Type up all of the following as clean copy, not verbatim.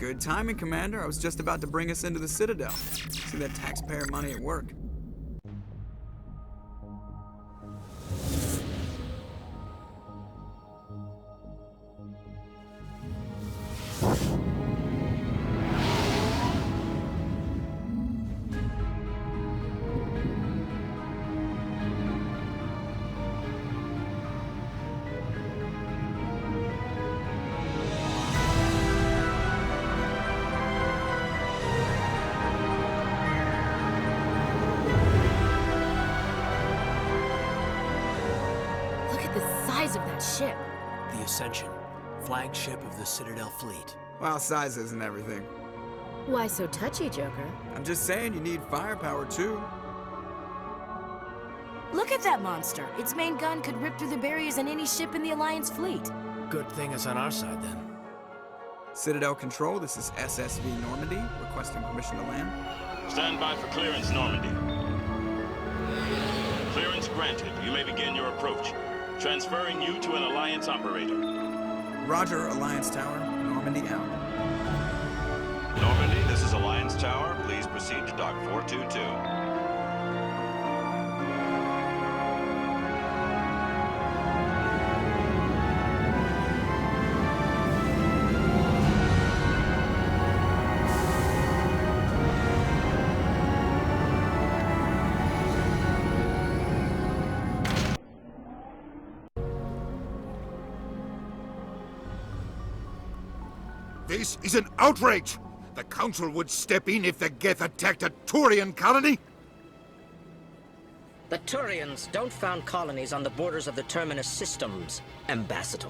Good timing, Commander. I was just about to bring us into the Citadel. See that taxpayer money at work. Of that ship. The Ascension, flagship of the Citadel fleet. Well, size isn't everything. Why so touchy, Joker? I'm just saying you need firepower, too. Look at that monster. Its main gun could rip through the barriers in any ship in the Alliance fleet. Good thing it's on our side, then. Citadel Control, this is SSV Normandy, requesting permission to land. Stand by for clearance, Normandy. Clearance granted. You may begin your approach. Transferring you to an Alliance operator. Roger, Alliance Tower. Normandy out. Normandy, this is Alliance Tower. Please proceed to Dock 422. This is an outrage! The Council would step in if the Geth attacked a Turian colony? The Turians don't found colonies on the borders of the Terminus systems, Ambassador.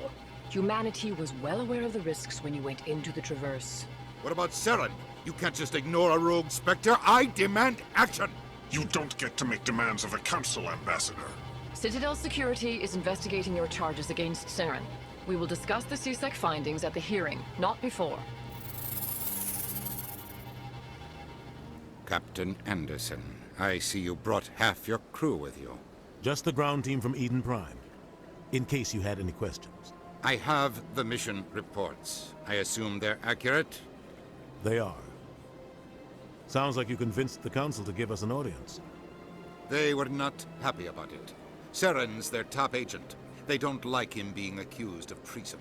Humanity was well aware of the risks when you went into the Traverse. What about Saren? You can't just ignore a rogue Spectre. I demand action! You don't get to make demands of the Council, Ambassador. Citadel Security is investigating your charges against Saren. We will discuss the CSEC findings at the hearing, not before. Captain Anderson, I see you brought half your crew with you. Just the ground team from Eden Prime, in case you had any questions. I have the mission reports. I assume they're accurate? They are. Sounds like you convinced the Council to give us an audience. They were not happy about it. Saren's their top agent. They don't like him being accused of treason.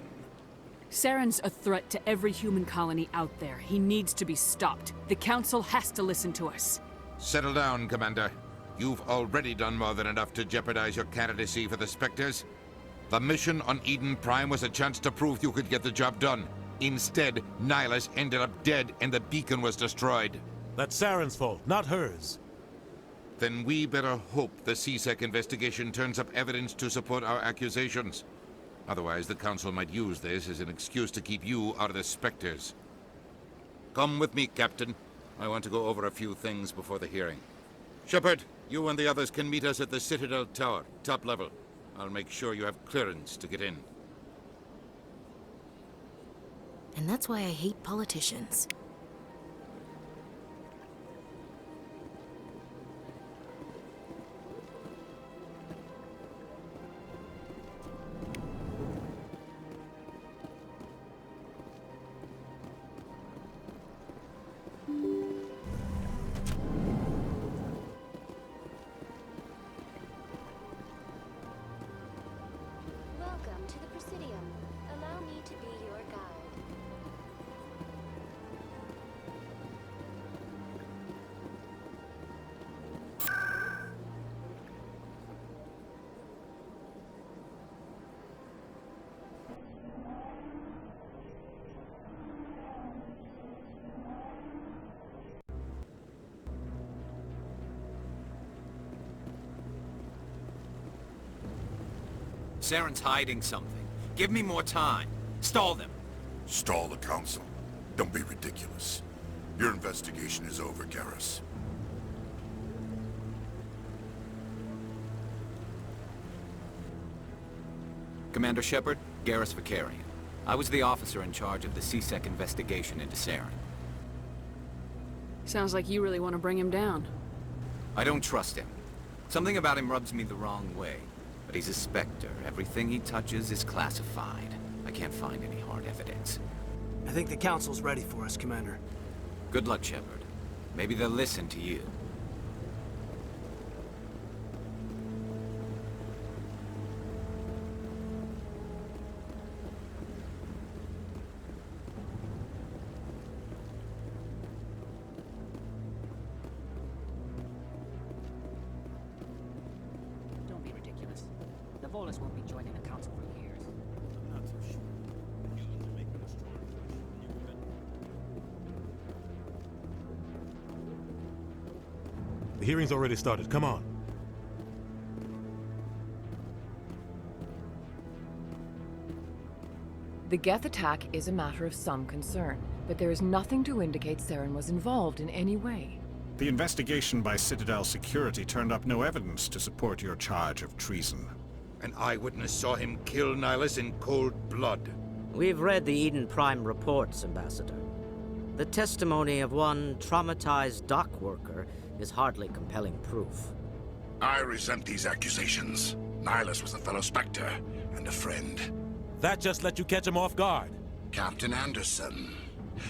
Saren's a threat to every human colony out there. He needs to be stopped. The Council has to listen to us. Settle down, Commander. You've already done more than enough to jeopardize your candidacy for the Spectres. The mission on Eden Prime was a chance to prove you could get the job done. Instead, Nihilus ended up dead and the beacon was destroyed. That's Saren's fault, not hers. Then we better hope the CSEC investigation turns up evidence to support our accusations. Otherwise, the Council might use this as an excuse to keep you out of the Spectres. Come with me, Captain. I want to go over a few things before the hearing. Shepard, you and the others can meet us at the Citadel Tower, top level. I'll make sure you have clearance to get in. And that's why I hate politicians. Welcome to the Presidium. Allow me to be your guide. Saren's hiding something. Give me more time. Stall them. Stall the Council. Don't be ridiculous. Your investigation is over, Garrus. Commander Shepard, Garrus Vakarian. I was the officer in charge of the CSEC investigation into Saren. Sounds like you really want to bring him down. I don't trust him. Something about him rubs me the wrong way. But he's a Spectre. Everything he touches is classified. I can't find any hard evidence. I think the Council's ready for us, Commander. Good luck, Shepard. Maybe they'll listen to you. Don't be ridiculous. The Volus won't be joining the Council for years. I'm not so sure. Humans are making a strong push. The hearing's already started. Come on. The Geth attack is a matter of some concern, but there is nothing to indicate Saren was involved in any way. The investigation by Citadel Security turned up no evidence to support your charge of treason. An eyewitness saw him kill Nihilus in cold blood. We've read the Eden Prime reports, Ambassador. The testimony of one traumatized dock worker is hardly compelling proof. I resent these accusations. Nihilus was a fellow Spectre and a friend. That just let you catch him off guard. Captain Anderson,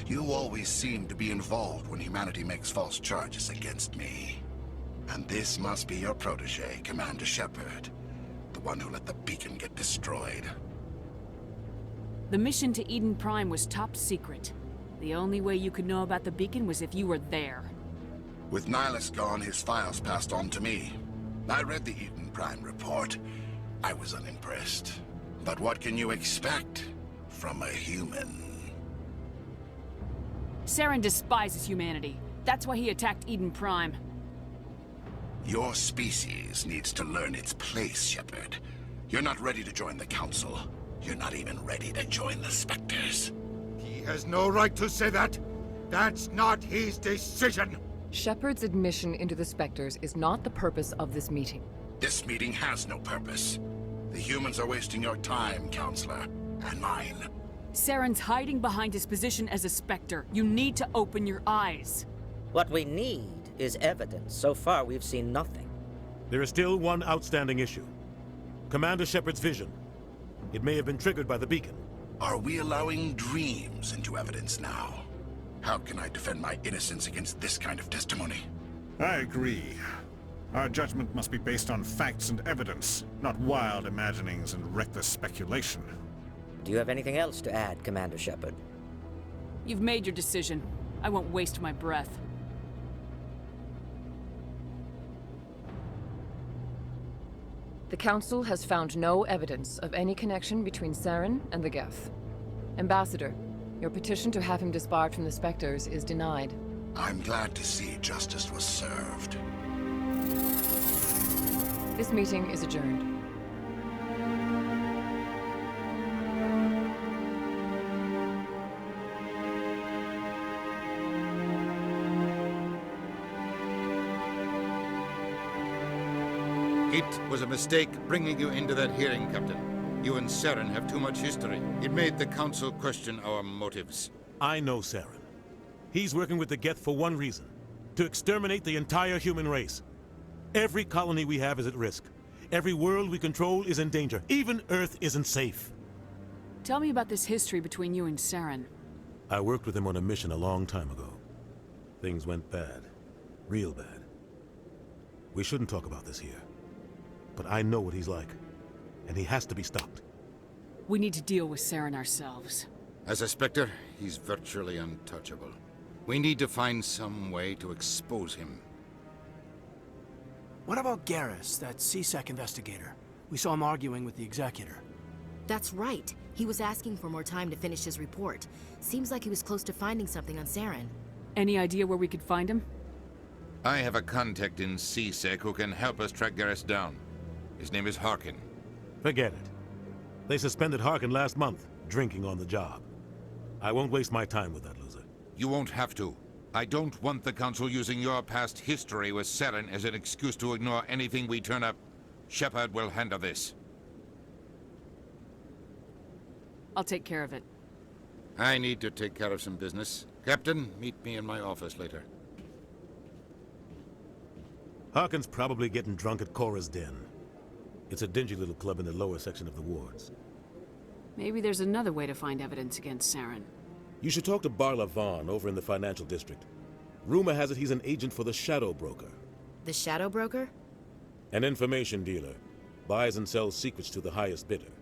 you always seem to be involved when humanity makes false charges against me. And this must be your protege, Commander Shepard. The one who let the beacon get destroyed. The mission to Eden Prime was top secret. The only way you could know about the beacon was if you were there. With Nihilus gone, his files passed on to me. I read the Eden Prime report. I was unimpressed. But what can you expect from a human? Saren despises humanity. That's why he attacked Eden Prime. Your species needs to learn its place, Shepard. You're not ready to join the Council. You're not even ready to join the Spectres. He has no right to say that. That's not his decision. Shepard's admission into the Spectres is not the purpose of this meeting. This meeting has no purpose. The humans are wasting your time, Counselor, and mine. Saren's hiding behind his position as a Spectre. You need to open your eyes. What we need is evidence. So far, we've seen nothing. There is still one outstanding issue. Commander Shepard's vision. It may have been triggered by the beacon. Are we allowing dreams into evidence now? How can I defend my innocence against this kind of testimony? I agree. Our judgment must be based on facts and evidence, not wild imaginings and reckless speculation. Do you have anything else to add, Commander Shepard? You've made your decision. I won't waste my breath. The Council has found no evidence of any connection between Saren and the Geth. Ambassador, your petition to have him disbarred from the Spectres is denied. I'm glad to see justice was served. This meeting is adjourned. It was a mistake bringing you into that hearing, Captain. You and Saren have too much history. It made the Council question our motives. I know Saren. He's working with the Geth for one reason. To exterminate the entire human race. Every colony we have is at risk. Every world we control is in danger. Even Earth isn't safe. Tell me about this history between you and Saren. I worked with him on a mission a long time ago. Things went bad. Real bad. We shouldn't talk about this here. But I know what he's like. And he has to be stopped. We need to deal with Saren ourselves. As a Spectre, he's virtually untouchable. We need to find some way to expose him. What about Garrus, that CSEC investigator? We saw him arguing with the Executor. That's right. He was asking for more time to finish his report. Seems like he was close to finding something on Saren. Any idea where we could find him? I have a contact in CSEC who can help us track Garrus down. His name is Harkin. Forget it. They suspended Harkin last month, drinking on the job. I won't waste my time with that loser. You won't have to. I don't want the Council using your past history with Saren as an excuse to ignore anything we turn up. Shepard will handle this. I'll take care of it. I need to take care of some business. Captain, meet me in my office later. Harkin's probably getting drunk at Cora's Den. It's a dingy little club in the lower section of the wards. Maybe there's another way to find evidence against Saren. You should talk to Barla Vaughn over in the financial district. Rumor has it he's an agent for the Shadow Broker. The Shadow Broker? An information dealer. Buys and sells secrets to the highest bidder.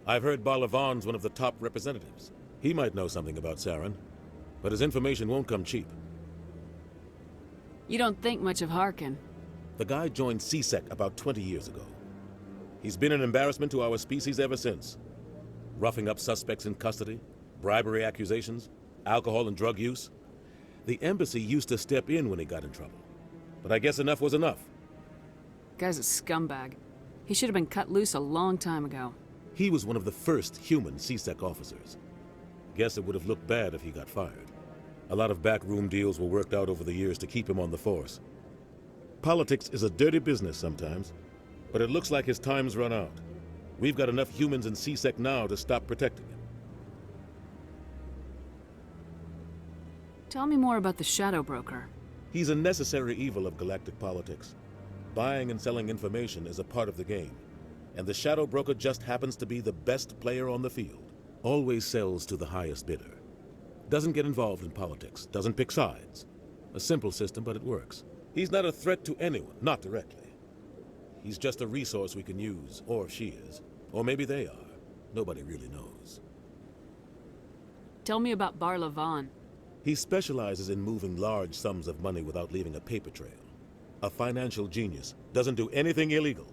I've heard Barla Vaughn's one of the top representatives. He might know something about Saren, but his information won't come cheap. You don't think much of Harkin. The guy joined CSEC about 20 years ago. He's been an embarrassment to our species ever since. Roughing up suspects in custody, bribery accusations, alcohol and drug use. The embassy used to step in when he got in trouble. But I guess enough was enough. Guy's a scumbag. He should have been cut loose a long time ago. He was one of the first human CSEC officers. Guess it would have looked bad if he got fired. A lot of backroom deals were worked out over the years to keep him on the force. Politics is a dirty business sometimes, but it looks like his time's run out. We've got enough humans in CSEC now to stop protecting him. Tell me more about the Shadow Broker. He's a necessary evil of galactic politics. Buying and selling information is a part of the game, and the Shadow Broker just happens to be the best player on the field. Always sells to the highest bidder. Doesn't get involved in politics, doesn't pick sides. A simple system, but it works. He's not a threat to anyone, not directly. He's just a resource we can use, or she is. Or maybe they are. Nobody really knows. Tell me about Barla Vaughn. He specializes in moving large sums of money without leaving a paper trail. A financial genius. Doesn't do anything illegal,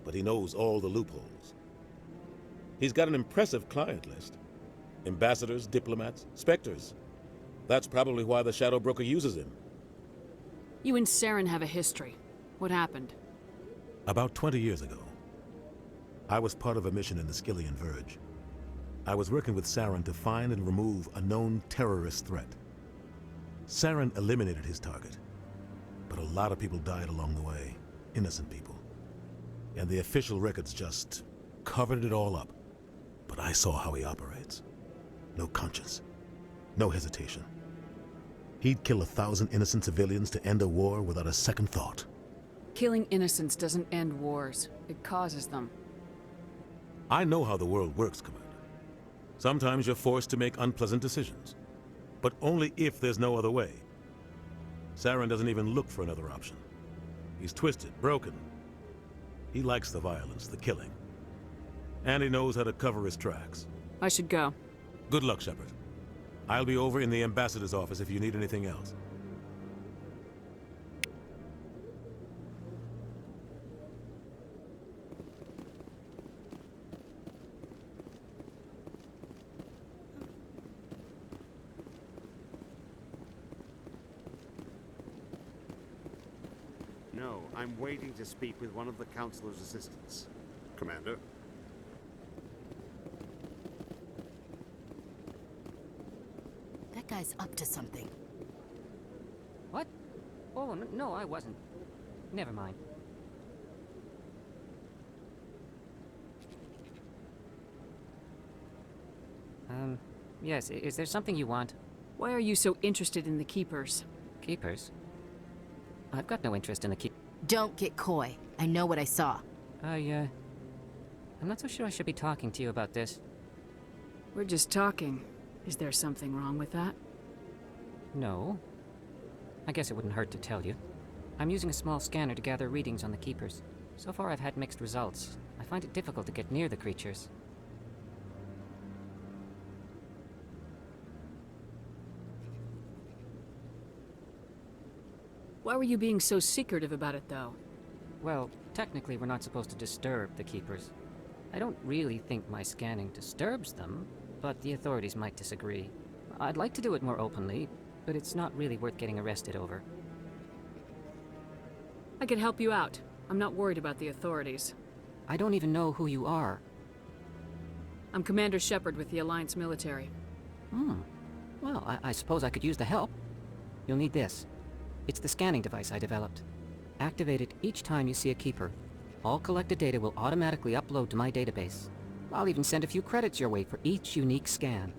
but he knows all the loopholes. He's got an impressive client list. Ambassadors, diplomats, specters. That's probably why the Shadow Broker uses him. You and Saren have a history. What happened? About 20 years ago, I was part of a mission in the Skillian Verge. I was working with Saren to find and remove a known terrorist threat. Saren eliminated his target, but a lot of people died along the way, innocent people. And the official records just covered it all up. But I saw how he operates. No conscience, no hesitation. He'd kill 1,000 innocent civilians to end a war without a second thought. Killing innocents doesn't end wars. It causes them. I know how the world works, Commander. Sometimes you're forced to make unpleasant decisions, but only if there's no other way. Saren doesn't even look for another option. He's twisted, broken. He likes the violence, the killing. And he knows how to cover his tracks. I should go. Good luck, Shepard. I'll be over in the ambassador's office if you need anything else. No, I'm waiting to speak with one of the Councilor's assistants. Commander? That guy's up to something. What? Oh, no, I wasn't. Never mind. Yes, is there something you want? Why are you so interested in the Keepers? Keepers? I've got no interest in the Keep... Don't get coy. I know what I saw. I'm not so sure I should be talking to you about this. We're just talking. Is there something wrong with that? No. I guess it wouldn't hurt to tell you. I'm using a small scanner to gather readings on the Keepers. So far I've had mixed results. I find it difficult to get near the creatures. Why were you being so secretive about it, though? Well, technically we're not supposed to disturb the Keepers. I don't really think my scanning disturbs them, but the authorities might disagree. I'd like to do it more openly, but it's not really worth getting arrested over. I can help you out. I'm not worried about the authorities. I don't even know who you are. I'm Commander Shepard with the Alliance military. Well, I suppose I could use the help. You'll need this. It's the scanning device I developed. Activate it each time you see a Keeper. All collected data will automatically upload to my database. I'll even send a few credits your way for each unique scan.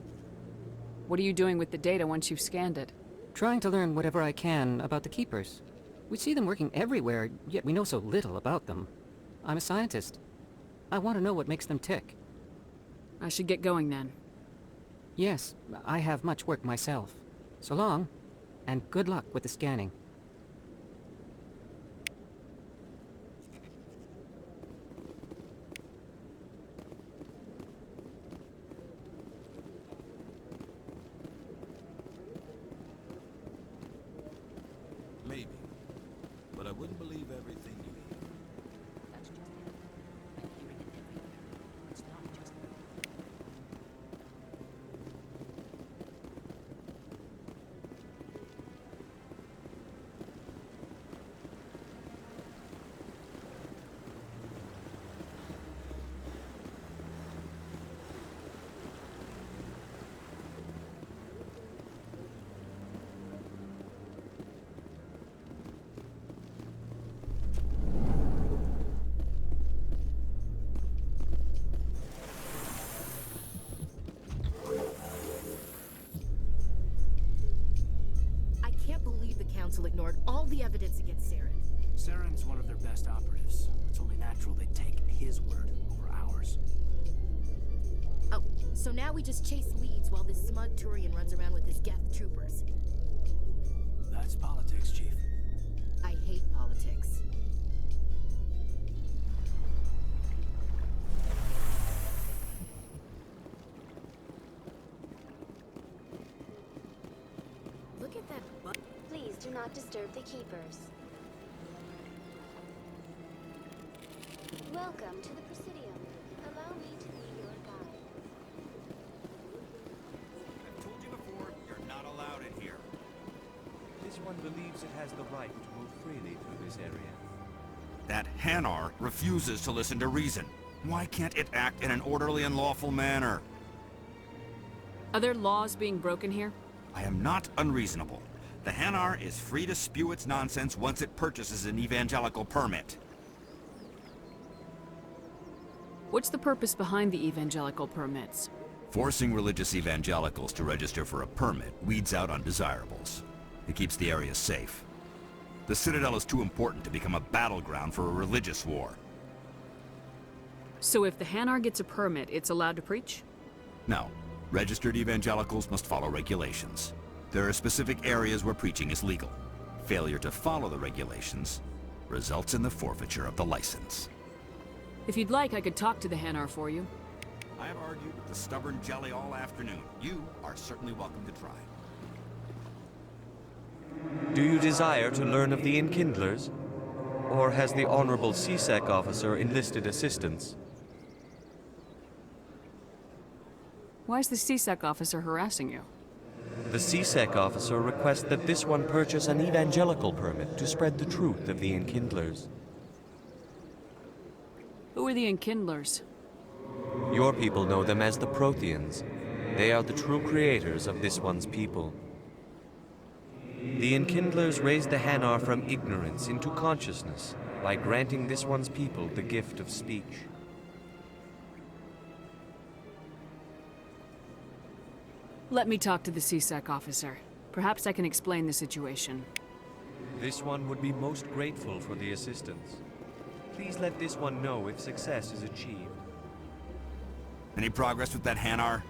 What are you doing with the data once you've scanned it? Trying to learn whatever I can about the Keepers. We see them working everywhere, yet we know so little about them. I'm a scientist. I want to know what makes them tick. I should get going then. Yes, I have much work myself. So long, and good luck with the scanning. Maybe. But I wouldn't believe everything you hear. Council ignored all the evidence against Saren. Saren's one of their best operatives. It's only natural they'd take his word over ours. Oh, so now we just chase leads while this smug Turian runs around with his Geth troopers. That's politics, Chief. I hate politics. Look at that butt. Please do not disturb the keepers. Welcome to the Presidium. Allow me to be your guide. I've told you before, you're not allowed in here. This one believes it has the right to move freely through this area. That Hanar refuses to listen to reason. Why can't it act in an orderly and lawful manner? Are there laws being broken here? I am not unreasonable. The Hanar is free to spew its nonsense once it purchases an evangelical permit. What's the purpose behind the evangelical permits? Forcing religious evangelicals to register for a permit weeds out undesirables. It keeps the area safe. The Citadel is too important to become a battleground for a religious war. So if the Hanar gets a permit, it's allowed to preach? No. Registered evangelicals must follow regulations. There are specific areas where preaching is legal. Failure to follow the regulations results in the forfeiture of the license. If you'd like, I could talk to the Hanar for you. I have argued with the stubborn jelly all afternoon. You are certainly welcome to try. Do you desire to learn of the Enkindlers? Or has the Honorable CSEC officer enlisted assistance? Why is the CSEC officer harassing you? The CSEC officer requests that this one purchase an evangelical permit to spread the truth of the Enkindlers. Who are the Enkindlers? Your people know them as the Protheans. They are the true creators of this one's people. The Enkindlers raised the Hanar from ignorance into consciousness by granting this one's people the gift of speech. Let me talk to the CSEC officer. Perhaps I can explain the situation. This one would be most grateful for the assistance. Please let this one know if success is achieved. Any progress with that Hanar?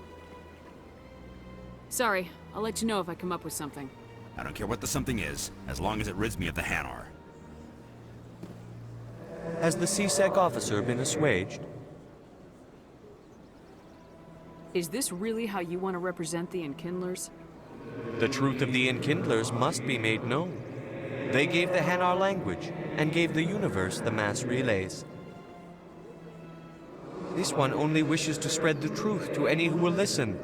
Sorry, I'll let you know if I come up with something. I don't care what the something is, as long as it rids me of the Hanar. Has the CSEC officer been assuaged? Is this really how you want to represent the Enkindlers? The truth of the Enkindlers must be made known. They gave the Hanar language, and gave the universe the mass relays. This one only wishes to spread the truth to any who will listen.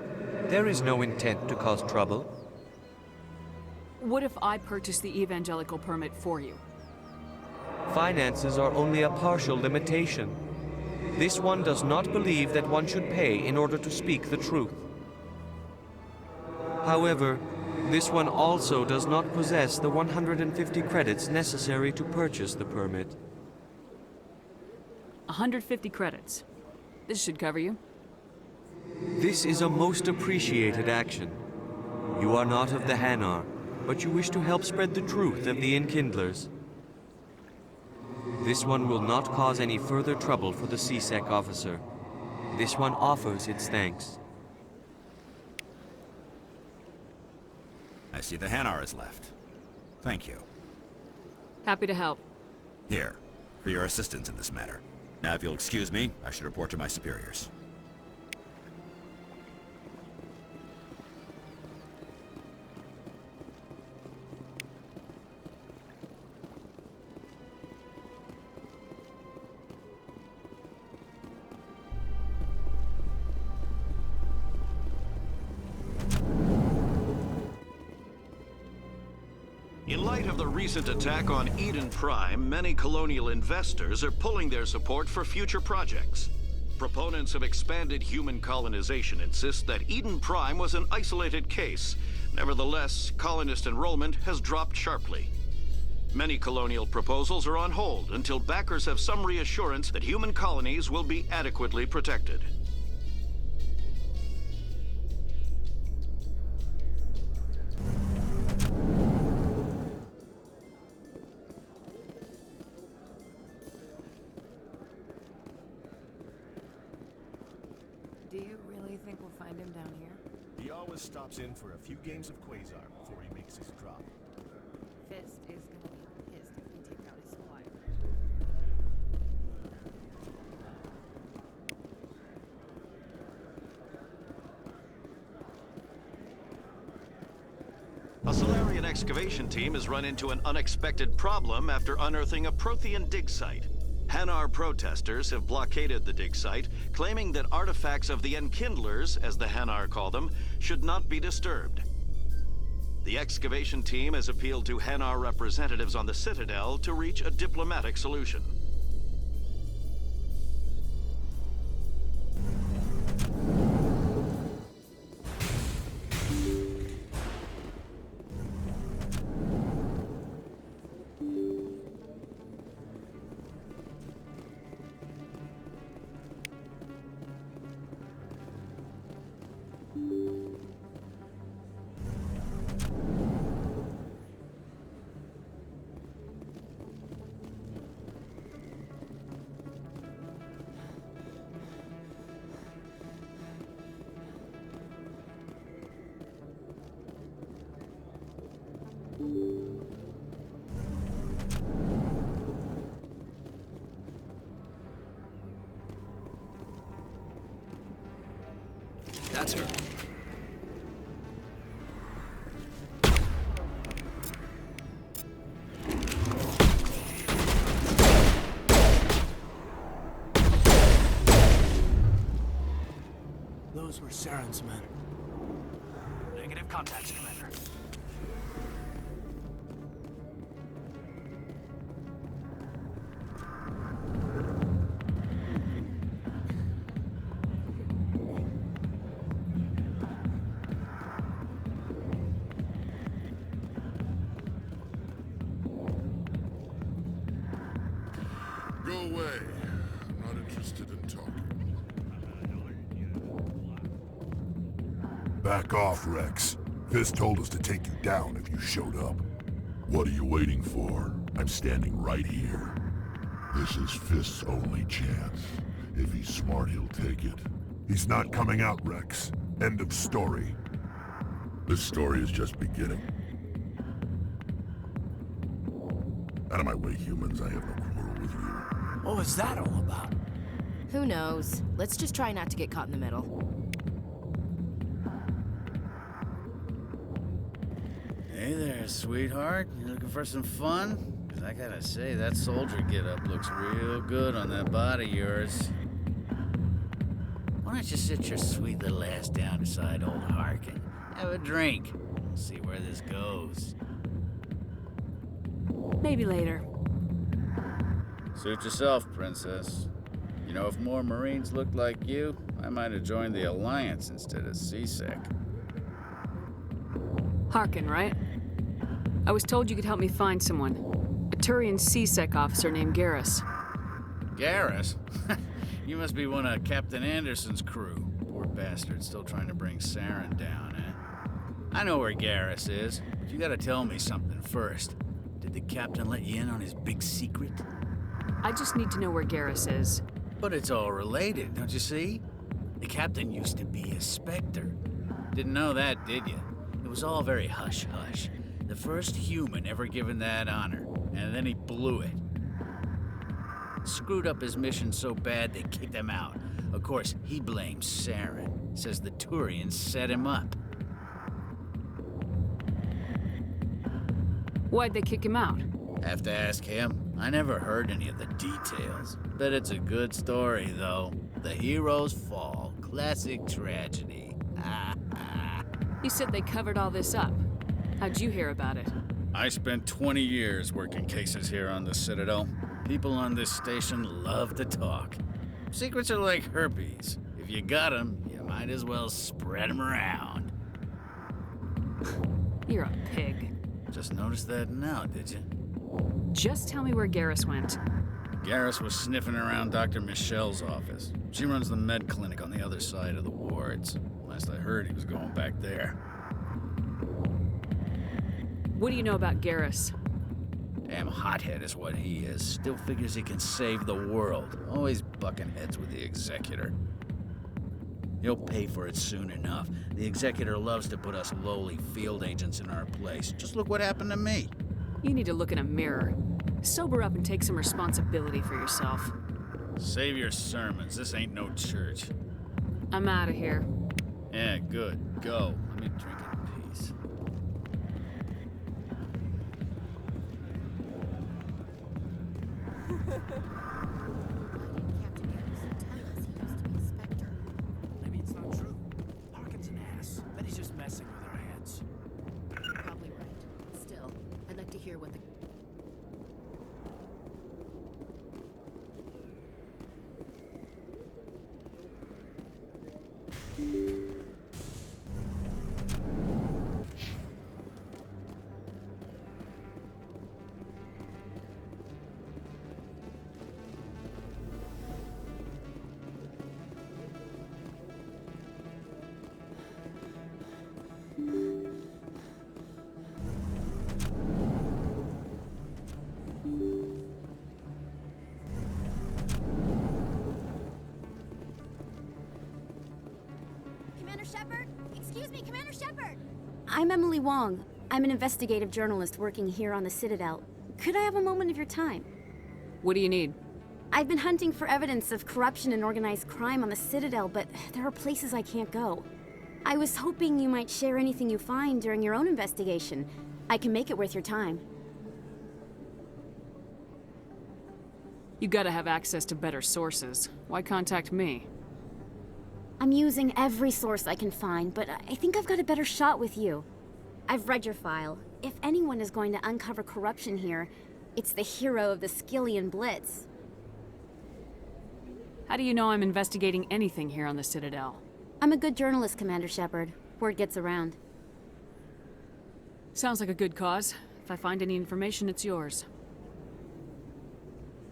There is no intent to cause trouble. What if I purchase the evangelical permit for you? Finances are only a partial limitation. This one does not believe that one should pay in order to speak the truth. However, this one also does not possess the 150 credits necessary to purchase the permit. 150 credits. This should cover you. This is a most appreciated action. You are not of the Hanar, but you wish to help spread the truth of the Enkindlers. This one will not cause any further trouble for the CSEC officer. This one offers its thanks. I see the Hanar is left. Thank you. Happy to help. Here, for your assistance in this matter. Now, if you'll excuse me, I should report to my superiors. In light of the recent attack on Eden Prime, many colonial investors are pulling their support for future projects. Proponents of expanded human colonization insist that Eden Prime was an isolated case. Nevertheless, colonist enrollment has dropped sharply. Many colonial proposals are on hold until backers have some reassurance that human colonies will be adequately protected. Do you really think we'll find him down here? He always stops in for a few games of Quasar before he makes his drop. Fist is gonna be pissed if we take out his supplier. A Solarian excavation team has run into an unexpected problem after unearthing a Prothean dig site. Hanar protesters have blockaded the dig site, claiming that artifacts of the Enkindlers, as the Hanar call them, should not be disturbed. The excavation team has appealed to Hanar representatives on the Citadel to reach a diplomatic solution. That's her. Those were Saren's men. Negative contacts, Commander. Go away. I'm not interested in talking. Back off, Rex. Fist told us to take you down if you showed up. What are you waiting for? I'm standing right here. This is Fist's only chance. If he's smart, he'll take it. He's not coming out, Rex. End of story. This story is just beginning. Out of my way, humans. I have no quarrel with you. What was that all about? Who knows? Let's just try not to get caught in the middle. Hey there, sweetheart. You looking for some fun? 'Cause I gotta say, that soldier get-up looks real good on that body of yours. Why don't you sit your sweet little ass down beside old Harkin? Have a drink. We'll see where this goes. Maybe later. Suit yourself, Princess. You know, if more Marines looked like you, I might have joined the Alliance instead of CSEC. Harkin, right? I was told you could help me find someone. A Turian CSEC officer named Garrus. Garrus? You must be one of Captain Anderson's crew. Poor bastard, still trying to bring Saren down, eh? I know where Garrus is, but you gotta tell me something first. Did the captain let you in on his big secret? I just need to know where Garrus is. But it's all related, don't you see? The captain used to be a Spectre. Didn't know that, did you? It was all very hush-hush. The first human ever given that honor, and then he blew it. Screwed up his mission so bad they kicked him out. Of course, he blames Saren. Says the Turians set him up. Why'd they kick him out? Have to ask him. I never heard any of the details. Bet it's a good story, though. The heroes fall. Classic tragedy. You said they covered all this up. How'd you hear about it? I spent 20 years working cases here on the Citadel. People on this station love to talk. Secrets are like herpes. If you got them, you might as well spread them around. You're a pig. Just noticed that now, did you? Just tell me where Garrus went. Garrus was sniffing around Dr. Michelle's office. She runs the med clinic on the other side of the wards. Last I heard, he was going back there. What do you know about Garrus? Damn hothead is what he is. Still figures he can save the world. Always bucking heads with the Executor. He'll pay for it soon enough. The Executor loves to put us lowly field agents in our place. Just look what happened to me. You need to look in a mirror. Sober up and take some responsibility for yourself. Save your sermons. This ain't no church. I'm out of here. Yeah, good. Go. Let me drink in peace. Maybe it's not true. Harkin's an ass. Bet he's just messing with our heads. You're probably right. Still, I'd like to hear what the... Commander Shepard? Excuse me, Commander Shepard! I'm Emily Wong. I'm an investigative journalist working here on the Citadel. Could I have a moment of your time? What do you need? I've been hunting for evidence of corruption and organized crime on the Citadel, but there are places I can't go. I was hoping you might share anything you find during your own investigation. I can make it worth your time. You gotta have access to better sources. Why contact me? I'm using every source I can find, but I think I've got a better shot with you. I've read your file. If anyone is going to uncover corruption here, it's the hero of the Skillian Blitz. How do you know I'm investigating anything here on the Citadel? I'm a good journalist, Commander Shepard. Word gets around. Sounds like a good cause. If I find any information, it's yours.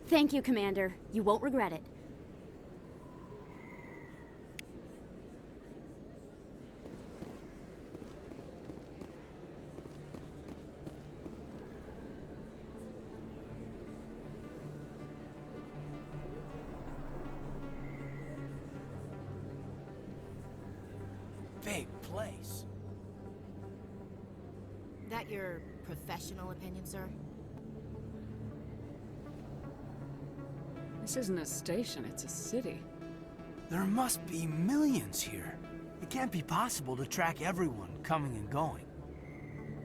Thank you, Commander. You won't regret it. Big place. That your professional opinion, sir? This isn't a station, it's a city. There must be millions here. It can't be possible to track everyone coming and going.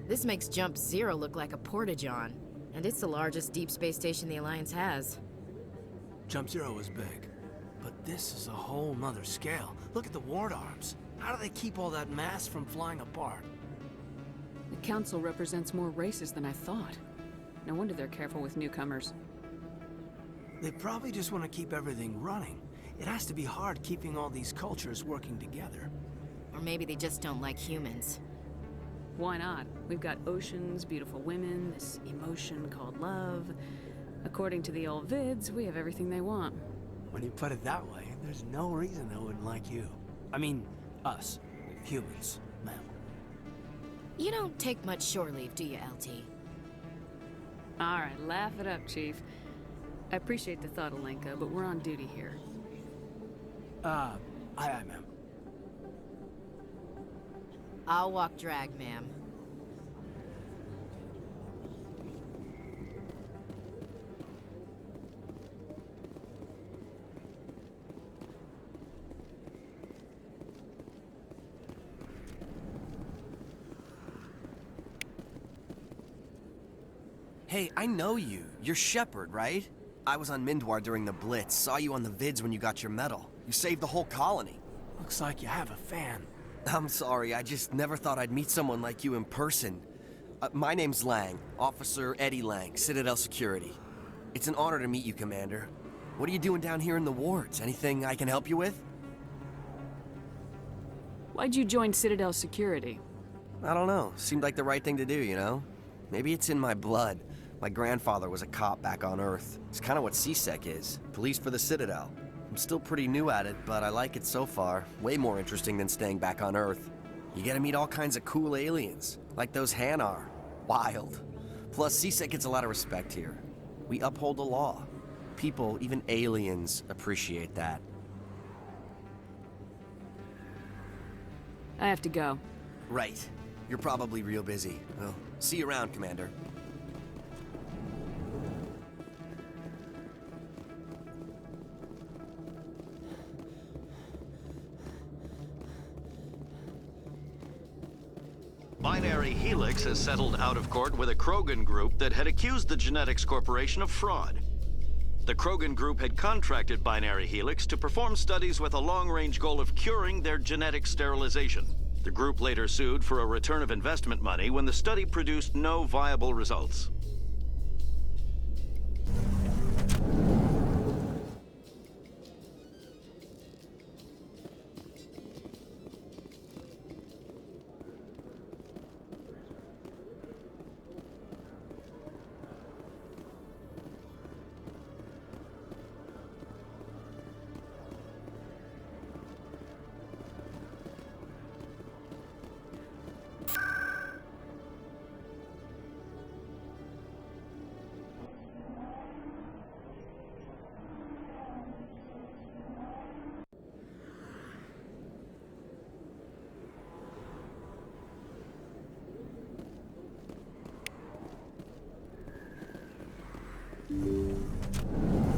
This makes Jump Zero look like a porta-john, and it's the largest deep space station the Alliance has. Jump Zero is big, but this is a whole nother scale. Look at the ward arms. How do they keep all that mass from flying apart? The Council represents more races than I thought. No wonder they're careful with newcomers. They probably just want to keep everything running. It has to be hard keeping all these cultures working together. Or maybe they just don't like humans. Why not? We've got oceans, beautiful women, this emotion called love. According to the old vids, we have everything they want. When you put it that way, there's no reason they wouldn't like you. I mean, us, humans, ma'am. You don't take much shore leave, do you, LT? Alright, laugh it up, Chief. I appreciate the thought, Alenka, but we're on duty here. Aye, ma'am. I'll walk drag, ma'am. Hey, I know you. You're Shepard, right? I was on Mindwar during the Blitz. Saw you on the vids when you got your medal. You saved the whole colony. Looks like you have a fan. I'm sorry, I just never thought I'd meet someone like you in person. My name's Lang, Officer Eddie Lang, Citadel Security. It's an honor to meet you, Commander. What are you doing down here in the wards? Anything I can help you with? Why'd you join Citadel Security? I don't know. Seemed like the right thing to do, you know? Maybe it's in my blood. My grandfather was a cop back on Earth. It's kind of what C-Sec is. Police for the Citadel. I'm still pretty new at it, but I like it so far. Way more interesting than staying back on Earth. You get to meet all kinds of cool aliens, like those Hanar. Wild. Plus, C-Sec gets a lot of respect here. We uphold the law. People, even aliens, appreciate that. I have to go. Right. You're probably real busy. Well, see you around, Commander. Binary Helix has settled out of court with a Krogan group that had accused the Genetics Corporation of fraud. The Krogan group had contracted Binary Helix to perform studies with a long-range goal of curing their genetic sterilization. The group later sued for a return of investment money when the study produced no viable results.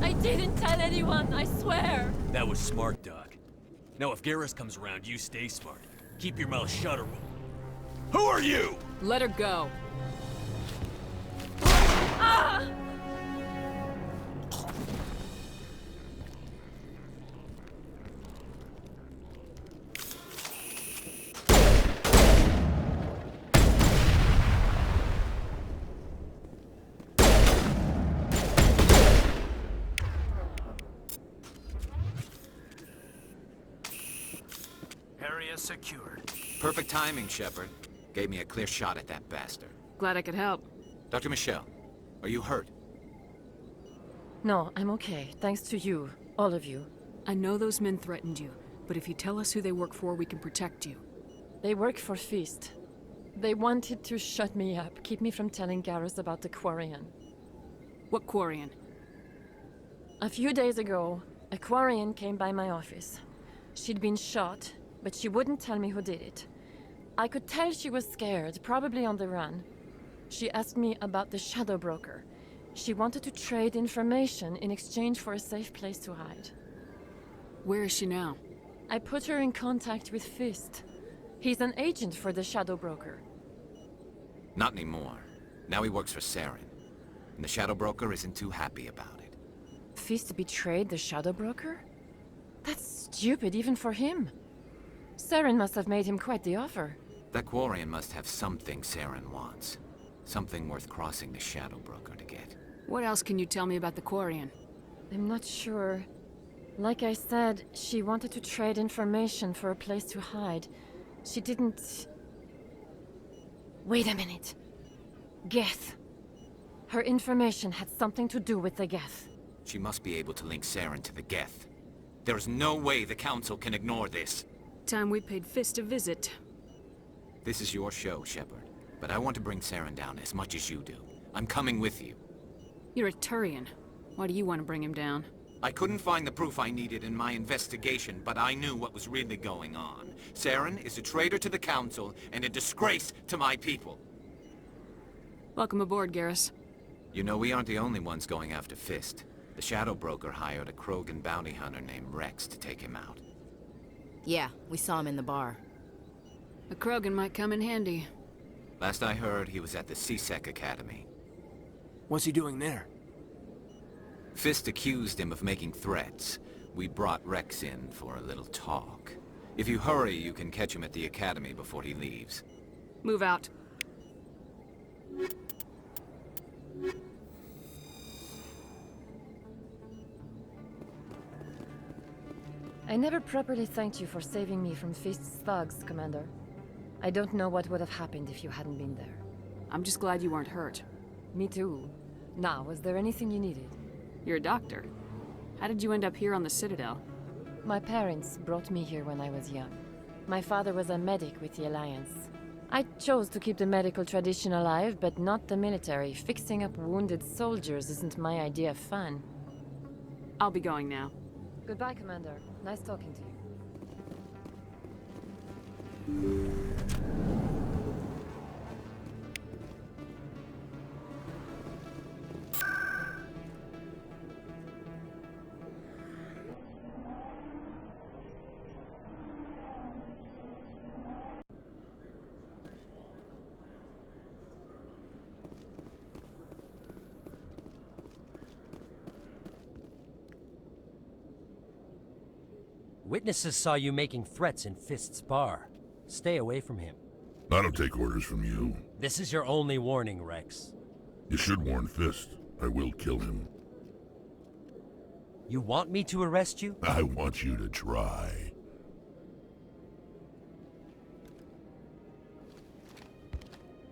I didn't tell anyone, I swear! That was smart, Doc. Now if Garrus comes around, you stay smart. Keep your mouth shut or Who are you? Let her go. Ah! Area secured. Perfect timing, Shepard. Gave me a clear shot at that bastard. Glad I could help. Dr. Michelle, are you hurt? No, I'm okay. Thanks to you. All of you. I know those men threatened you, but if you tell us who they work for, we can protect you. They work for Feast. They wanted to shut me up, keep me from telling Garrus about the Quarian. What Quarian? A few days ago, a Quarian came by my office. She'd been shot, but she wouldn't tell me who did it. I could tell she was scared, probably on the run. She asked me about the Shadow Broker. She wanted to trade information in exchange for a safe place to hide. Where is she now? I put her in contact with Fist. He's an agent for the Shadow Broker. Not anymore. Now he works for Saren. And the Shadow Broker isn't too happy about it. Fist betrayed the Shadow Broker? That's stupid even for him. Saren must have made him quite the offer. That Quarian must have something Saren wants. Something worth crossing the Shadow Broker to get. What else can you tell me about the Quarian? I'm not sure. Like I said, she wanted to trade information for a place to hide. She didn't... Wait a minute. Geth. Her information had something to do with the Geth. She must be able to link Saren to the Geth. There's no way the Council can ignore this. Time we paid Fist a visit. This is your show, Shepard. But I want to bring Saren down as much as you do. I'm coming with you. You're a Turian. Why do you want to bring him down? I couldn't find the proof I needed in my investigation, but I knew what was really going on. Saren is a traitor to the Council and a disgrace to my people. Welcome aboard, Garrus. You know, we aren't the only ones going after Fist. The Shadow Broker hired a Krogan bounty hunter named Rex to take him out. Yeah, we saw him in the bar. A Krogan might come in handy. Last I heard, he was at the C-Sec Academy. What's he doing there? Fist accused him of making threats. We brought Rex in for a little talk. If you hurry, you can catch him at the Academy before he leaves. Move out. I never properly thanked you for saving me from Fist's thugs, Commander. I don't know what would have happened if you hadn't been there. I'm just glad you weren't hurt. Me too. Now, was there anything you needed? You're a doctor. How did you end up here on the Citadel? My parents brought me here when I was young. My father was a medic with the Alliance. I chose to keep the medical tradition alive, but not the military. Fixing up wounded soldiers isn't my idea of fun. I'll be going now. Goodbye, Commander. Nice talking to you. Witnesses saw you making threats in Fist's bar. Stay away from him. I don't take orders from you. This is your only warning, Rex. You should warn Fist. I will kill him. You want me to arrest you? I want you to try.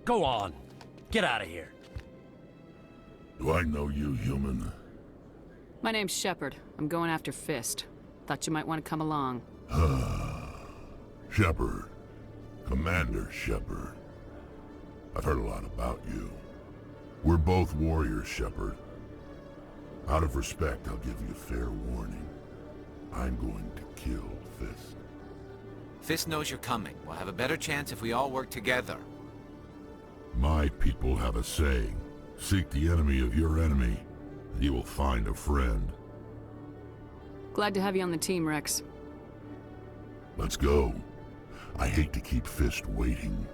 Go on. Get out of here. Do I know you, human? My name's Shepard. I'm going after Fist. Thought you might want to come along. Shepard. Commander Shepard. I've heard a lot about you. We're both warriors, Shepard. Out of respect, I'll give you fair warning. I'm going to kill Fist. Fist knows you're coming. We'll have a better chance if we all work together. My people have a saying. Seek the enemy of your enemy, and you will find a friend. Glad to have you on the team, Rex. Let's go. I hate to keep Fist waiting.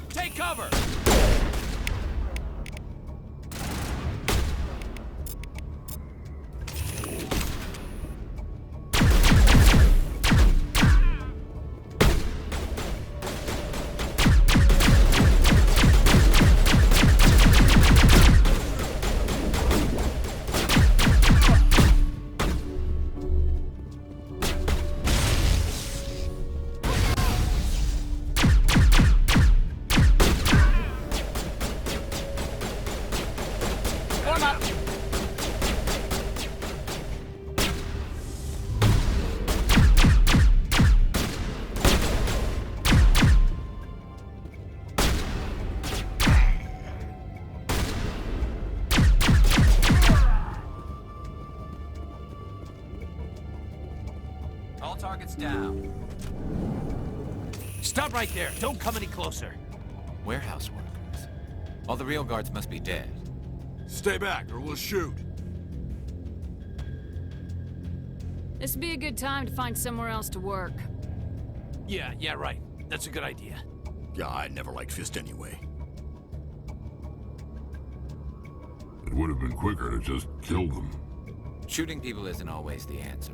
Take cover! All targets down. Stop right there. Don't come any closer. Warehouse workers. All the real guards must be dead. Stay back or we'll shoot. This would be a good time to find somewhere else to work. Yeah, right. That's a good idea. Yeah, I never liked Fist anyway. It would have been quicker to just kill them. Shooting people isn't always the answer.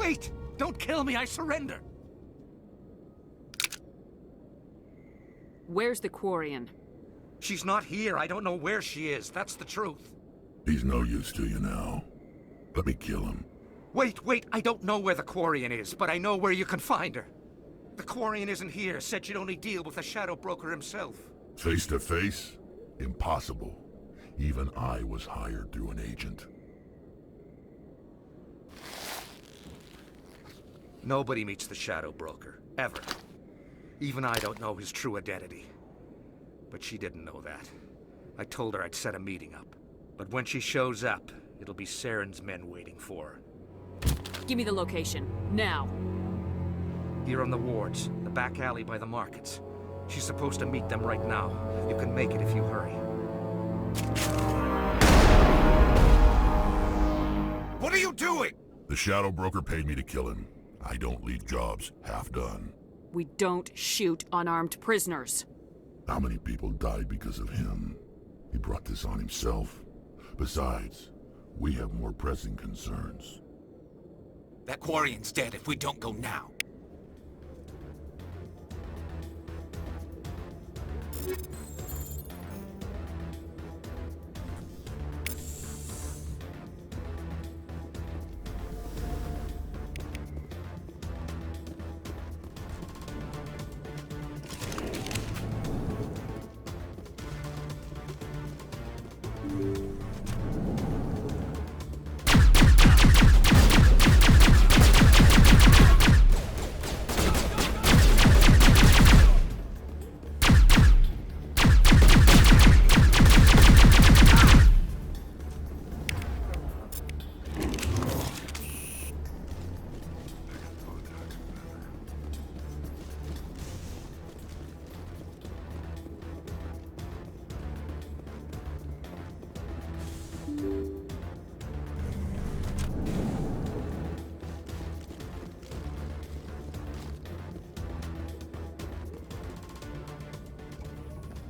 Wait! Don't kill me, I surrender! Where's the Quarian? She's not here. I don't know where she is. That's the truth. He's no use to you now. Let me kill him. Wait, I don't know where the Quarian is, but I know where you can find her. The Quarian isn't here. Said you'd only deal with the Shadow Broker himself. Face to face? Impossible. Even I was hired through an agent. Nobody meets the Shadow Broker, ever. Even I don't know his true identity. But she didn't know that. I told her I'd set a meeting up. But when she shows up, it'll be Saren's men waiting for her. Give me the location, now. Here on the wards, the back alley by the markets. She's supposed to meet them right now. You can make it if you hurry. What are you doing? The Shadow Broker paid me to kill him. I don't leave jobs half done. We don't shoot unarmed prisoners. How many people died because of him? He brought this on himself. Besides, we have more pressing concerns. That Quarian's dead if we don't go now.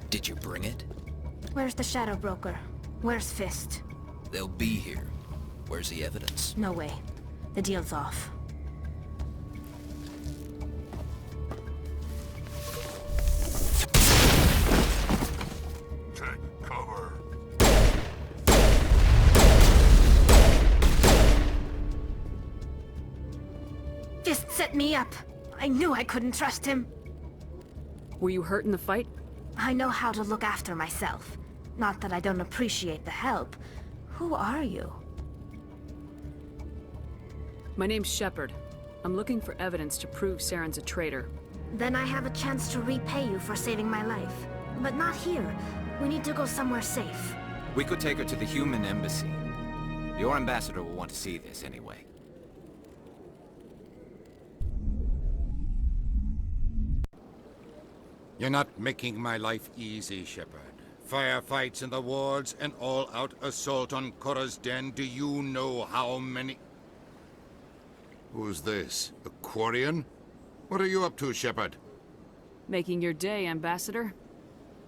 Did you bring it? Where's the Shadow Broker? Where's Fist? They'll be here. Where's the evidence? No way. The deal's off. Take cover. Fist set me up. I knew I couldn't trust him. Were you hurt in the fight? I know how to look after myself. Not that I don't appreciate the help. Who are you? My name's Shepard. I'm looking for evidence to prove Saren's a traitor. Then I have a chance to repay you for saving my life. But not here. We need to go somewhere safe. We could take her to the human embassy. Your ambassador will want to see this anyway. You're not making my life easy, Shepard. Firefights in the wards, an all-out assault on Korra's den. Do you know how many... Who's this? The Quarian? What are you up to, Shepard? Making your day, Ambassador.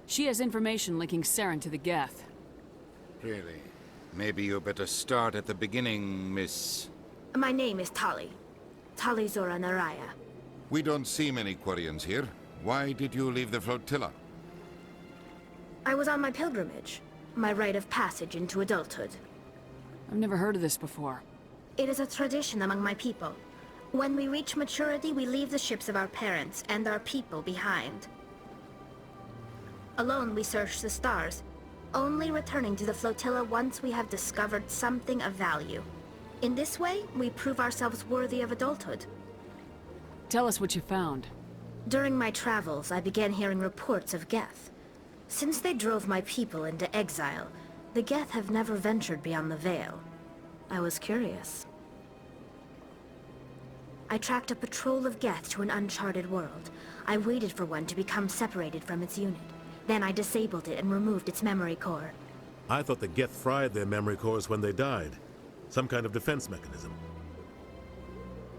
She has information linking Saren to the Geth. Really? Maybe you better start at the beginning, Miss... My name is Tali. Tali Zora Naraya. We don't see many Quarians here. Why did you leave the flotilla? I was on my pilgrimage. My rite of passage into adulthood. I've never heard of this before. It is a tradition among my people. When we reach maturity, we leave the ships of our parents and our people behind. Alone, we search the stars, only returning to the flotilla once we have discovered something of value. In this way, we prove ourselves worthy of adulthood. Tell us what you found. During my travels, I began hearing reports of Geth. Since they drove my people into exile, the Geth have never ventured beyond the Veil. I was curious. I tracked a patrol of Geth to an uncharted world. I waited for one to become separated from its unit. Then I disabled it and removed its memory core. I thought the Geth fried their memory cores when they died. Some kind of defense mechanism.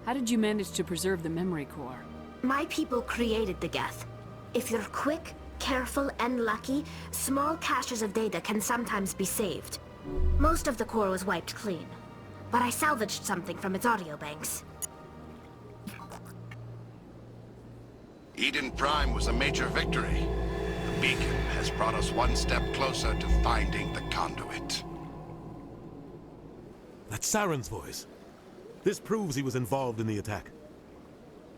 How did you manage to preserve the memory core? My people created the Geth. If you're quick, careful, and lucky, small caches of data can sometimes be saved. Most of the core was wiped clean, but I salvaged something from its audio banks. Eden Prime was a major victory. The beacon has brought us one step closer to finding the conduit. That's Saren's voice. This proves he was involved in the attack.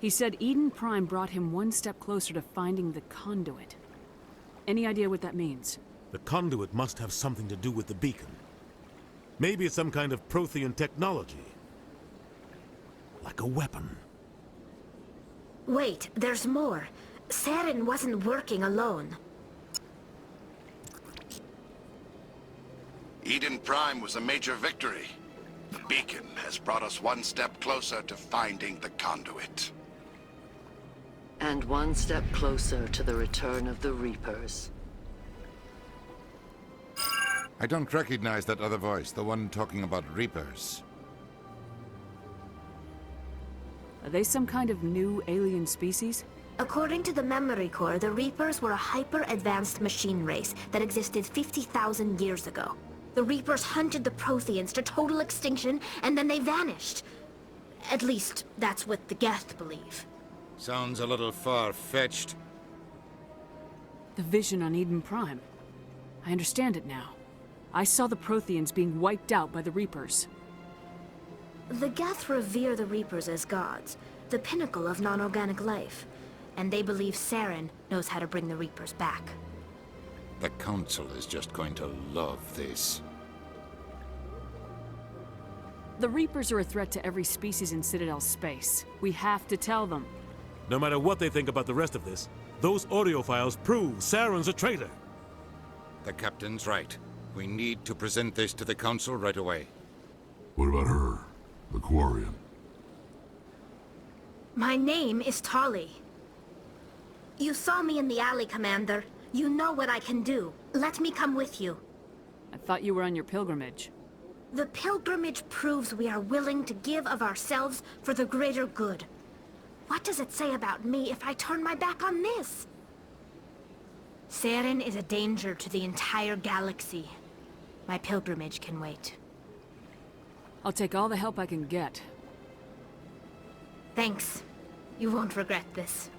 He said Eden Prime brought him one step closer to finding the conduit. Any idea what that means? The conduit must have something to do with the beacon. Maybe it's some kind of Prothean technology. Like a weapon. Wait, there's more. Saren wasn't working alone. Eden Prime was a major victory. The beacon has brought us one step closer to finding the conduit. And one step closer to the return of the Reapers. I don't recognize that other voice, the one talking about Reapers. Are they some kind of new alien species? According to the Memory Core, the Reapers were a hyper-advanced machine race that existed 50,000 years ago. The Reapers hunted the Protheans to total extinction, and then they vanished. At least, that's what the Geth believe. Sounds a little far-fetched. The vision on Eden Prime. I understand it now. I saw the Protheans being wiped out by the Reapers. The Geth revere the Reapers as gods, the pinnacle of non-organic life. And they believe Saren knows how to bring the Reapers back. The Council is just going to love this. The Reapers are a threat to every species in Citadel space. We have to tell them. No matter what they think about the rest of this, those audio files prove Saren's a traitor. The Captain's right. We need to present this to the Council right away. What about her? The Quarian? My name is Tali. You saw me in the alley, Commander. You know what I can do. Let me come with you. I thought you were on your pilgrimage. The pilgrimage proves we are willing to give of ourselves for the greater good. What does it say about me if I turn my back on this? Saren is a danger to the entire galaxy. My pilgrimage can wait. I'll take all the help I can get. Thanks. You won't regret this.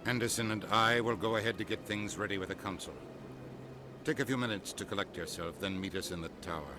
Anderson and I will go ahead to get things ready with the Council. Take a few minutes to collect yourself, then meet us in the tower.